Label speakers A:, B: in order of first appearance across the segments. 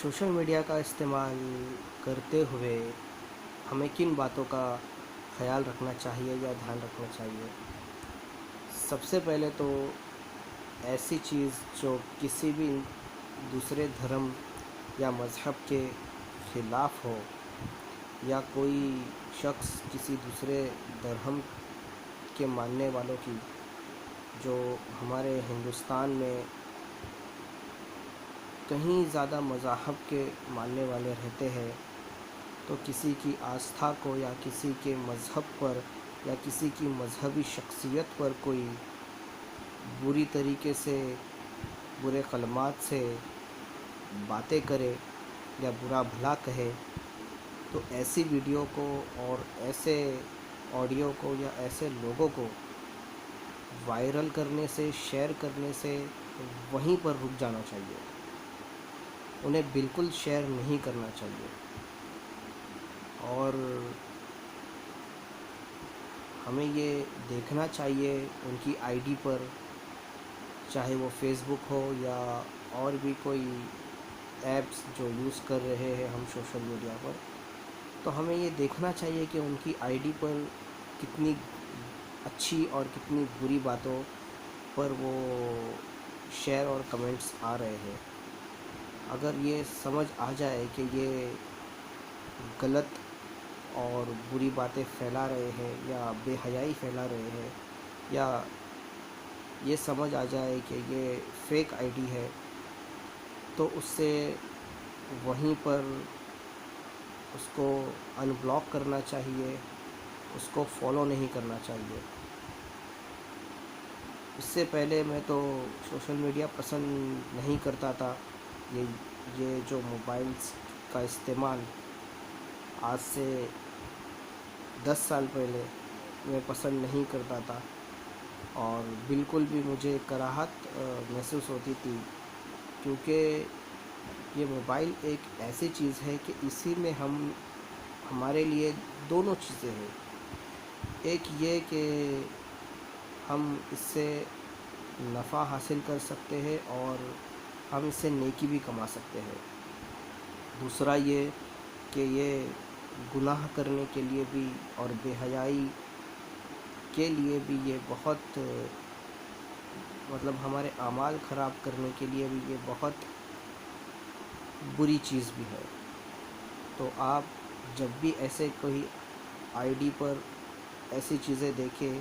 A: Social media का इस्तेमाल करते हुए हमें किन बातों का ख़याल रखना चाहिए या ध्यान रखना चाहिए। सबसे पहले तो ऐसी चीज़ जो किसी भी दूसरे धर्म या मज़हब के ख़िलाफ़ हो, या कोई शख्स किसी दूसरे धर्म के मानने वालों की, जो हमारे हिंदुस्तान में कहीं ज़्यादा मज़ाहब के मानने वाले रहते हैं, तो किसी की आस्था को या किसी के मज़हब पर या किसी की मज़हबी शख्सियत पर कोई बुरी तरीके से, बुरे कलमात से बातें करे या बुरा भला कहे, तो ऐसी वीडियो को और ऐसे ऑडियो को या ऐसे लोगों को वायरल करने से, शेयर करने से वहीं पर रुक जाना चाहिए। उन्हें बिल्कुल शेयर नहीं करना चाहिए। और हमें ये देखना चाहिए उनकी आईडी पर, चाहे वो फेसबुक हो या और भी कोई ऐप्स जो यूज़ कर रहे हैं हम सोशल मीडिया पर, तो हमें ये देखना चाहिए कि उनकी आईडी पर कितनी अच्छी और कितनी बुरी बातों पर वो शेयर और कमेंट्स आ रहे हैं। अगर ये समझ आ जाए कि ये गलत और बुरी बातें फैला रहे हैं या बेहयाई फैला रहे हैं, या ये समझ आ जाए कि ये फेक आईडी है, तो उससे वहीं पर उसको अनब्लॉक करना चाहिए, उसको फॉलो नहीं करना चाहिए। इससे पहले मैं तो सोशल मीडिया पसंद नहीं करता था। ये ये जो मोबाइल्स का इस्तेमाल आज से 10 साल पहले मैं पसंद नहीं करता था, और बिल्कुल भी मुझे कराहत महसूस होती थी, क्योंकि ये मोबाइल एक ऐसी चीज़ है कि इसी में हमारे लिए दोनों चीज़ें हैं। एक ये कि हम इससे नफ़ा हासिल कर सकते हैं और हम इससे नेकी भी कमा सकते हैं। दूसरा ये कि ये गुनाह करने के लिए भी और बेहयाई के लिए भी ये बहुत, मतलब हमारे आमाल ख़राब करने के लिए भी ये बहुत बुरी चीज़ भी है। तो आप जब भी ऐसे कोई आईडी पर ऐसी चीज़ें देखें,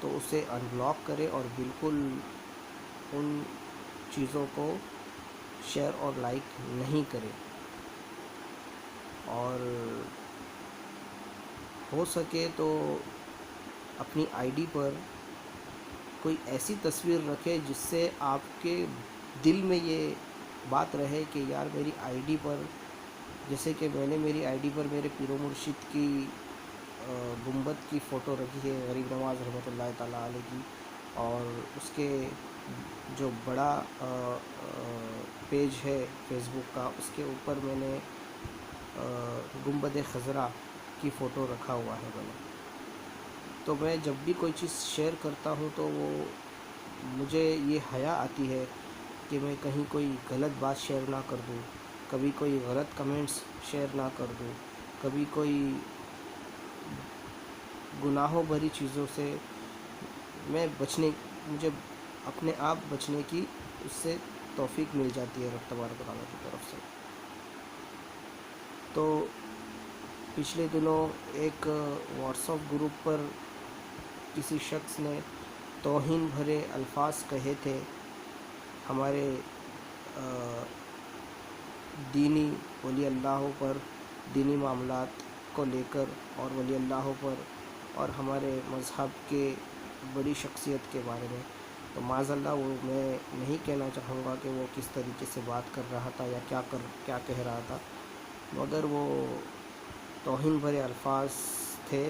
A: तो उसे अनब्लॉक करें और बिल्कुल उन चीज़ों को शेयर और लाइक नहीं करें। और हो सके तो अपनी आईडी पर कोई ऐसी तस्वीर रखें जिससे आपके दिल में ये बात रहे कि यार मेरी आईडी पर, जैसे कि मैंने मेरी आईडी पर मेरे पीरो मुर्शिद की गुंबद की फ़ोटो रखी है, गरीब नवाज़ रहमतुल्लाह ताला अलैह की, और उसके जो बड़ा पेज है फेसबुक का, उसके ऊपर मैंने गुंबद खज़रा की फ़ोटो रखा हुआ है मैंने। तो मैं जब भी कोई चीज़ शेयर करता हूँ तो वो मुझे ये हया आती है कि मैं कहीं कोई गलत बात शेयर ना कर दूँ, कभी कोई गलत कमेंट्स शेयर ना कर दूँ, कभी कोई गुनाहों भरी चीज़ों से मुझे अपने आप बचने की उससे तौफीक मिल जाती है रब तबारक व तआला की तरफ से। तो पिछले दिनों एक व्हाट्सएप ग्रुप पर किसी शख्स ने तौहीन भरे अल्फाज कहे थे हमारे दीनी वली अल्लाह पर, दीनी मामलात को लेकर, और वली अल्लाह पर और हमारे मज़हब के बड़ी शख्सियत के बारे में। तो माज़अल्लाह वो मैं नहीं कहना चाहूँगा कि वो किस तरीके से बात कर रहा था या क्या कह रहा था, मगर वो तौहीन भरे अल्फाज थे।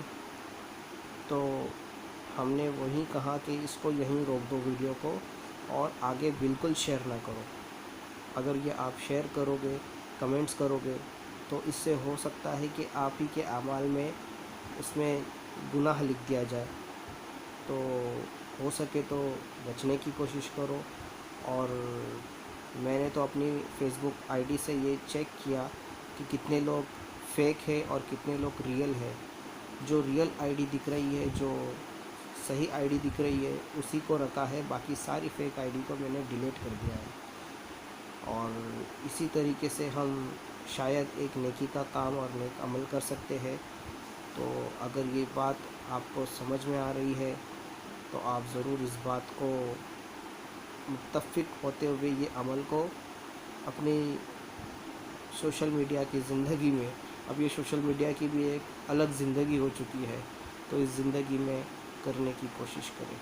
A: तो हमने वही कहा कि इसको यहीं रोक दो वीडियो को, और आगे बिल्कुल शेयर ना करो। अगर ये आप शेयर करोगे, कमेंट्स करोगे, तो इससे हो सकता है कि आप ही के अमाल में उसमें गुनाह लिख दिया जाए। तो हो सके तो बचने की कोशिश करो। और میں نے تو اپنی فیس بک آئی ڈی سے یہ چیک کیا کہ کتنے لوگ فیک ہے اور کتنے لوگ ریئل ہے. جو ریئل آئی ڈی دکھ رہی ہے، جو صحیح آئی ڈی دکھ رہی ہے، اسی کو رکھا ہے. باقی ساری فیک آئی ڈی کو میں نے ڈیلیٹ کر دیا ہے. اور اسی طریقے سے ہم شاید ایک نیکی کا کام اور نیک عمل کر سکتے ہیں. تو اگر یہ بات آپ کو سمجھ میں آ رہی ہے تو آپ ضرور اس بات کو متفق ہوتے ہوئے یہ عمل کو اپنی سوشل میڈیا کی زندگی میں، اب یہ سوشل میڈیا کی بھی ایک الگ زندگی ہو چکی ہے، تو اس زندگی میں کرنے کی کوشش کریں.